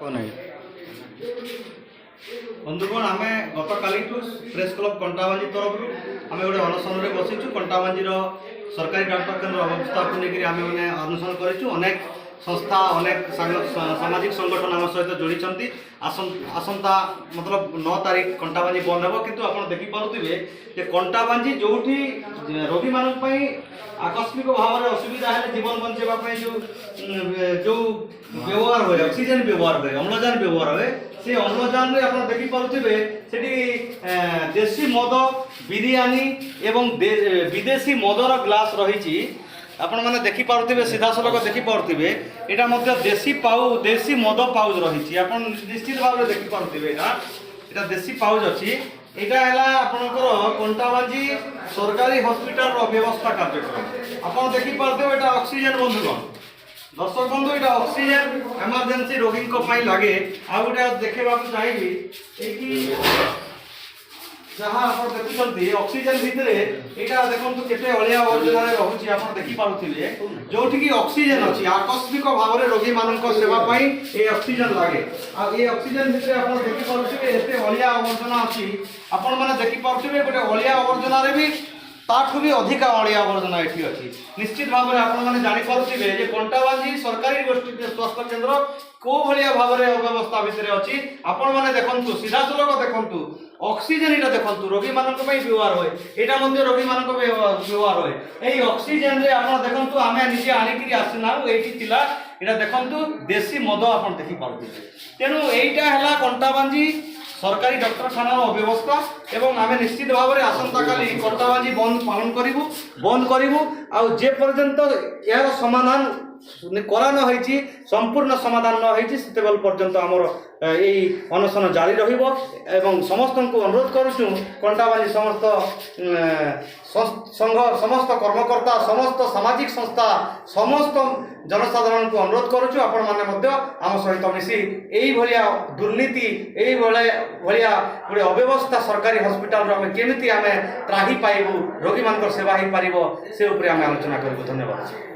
नहीं बंधुगण आम गत काली प्रेस क्लब कंटाबांजी तरफ आम गोटे अनशन बसीचु कंटाबांजी सरकारी डाक्टर केन्द्र अवस्था को लेकर आम मैंने अनुसरण करूँ। अनेक संस्था अनेक सामाजिक संगठन आम सहित जोड़ी आसंता मतलब 9 तारीख कंटाबांजी बंद हो किंतु आप देखिपे जे कंटाबांजी जो रोगी मान आकस्मिक भाव में असुविधा है जीवन बचाई जो व्यवहार हुए ऑक्सीजन व्यवहार हुए अम्लजान व्यवहार हुए से अम्लजान आप देखिपे देशी मद बिरियानी एवं विदेशी मदर ग्लास रही आपण मैंने देखिपे सीधा सड़क देखिपे यहाँ देशी मद पाउच रही आप निश्चित भाव में देखिपे यहाँ देशी पाउच अच्छी यहाँ आपंकर कंटाबांजी सरकारी हॉस्पिटल व्यवस्था कार्यक्रम आप देखिपे यहाँ ऑक्सीजन बंधुगण दर्शक बंधु यहाँ ऑक्सीजन इमरजेंसी रोगी लगे आ गए देखा चाहिए जहाँ आप देखुं ऑक्सीजन भितर यहाँ देखो केते अलिया आवर्जना रोचे आप देखिपे जो ऑक्सीजन अच्छी आकस्मिक भाव में रोगी मान सेवाई ये ऑक्सीजन लगे ये ऑक्सीजन भितर आप देखिपे एत अलिया आवर्जना अच्छी आपण मैंने देखिपे गोटे अलिया आवर्जन भी ताठू भी अधिक अलिया आवर्जना ये अच्छी निश्चित भाव में आपने जापे कंटाबांजी सरकारी गोष्ठी स्वास्थ्य केन्द्र को भाया भाव में अव्यवस्था भितर अच्छी आपण मैंने देखु सीधा सड़क देखु ऑक्सीजन यहाँ देखो रोगी मान व्यवहार हुए यहाँ रोगी मान व्यवहार हुए यही ऑक्सीजन रे आप देखो आम निजे आणिक आसना ये यहाँ देखो देशी मद आप देखिपे तेणु यहीटा है कंटाबांजी सरकारी डॉक्टरखाना अव्यवस्था एवं आम निश्चित भाव में आसंता काली कंटाबांजी बंद पालन करूँ आजे पर्यंत यार समाधान करा न संपूर्ण समाधान न से पर्यंत आमर यही अनशन जारी एवं समस्त को अनुरोध करुँ कंटाबांजी समस्त संघ समस्त कर्मकर्ता समस्त सामाजिक संस्था समस्त जनसाधारण को अनुरोध करुँ आपण मैंने आम सहित मिसी यही भाया दुर्नीति यही भाया गोटे अव्यवस्था सरकारी हॉस्पिटल आम केमी आम त्राही पाइबू रोगी मान सेवा हो पार से आलोचना करूँ। धन्यवाद।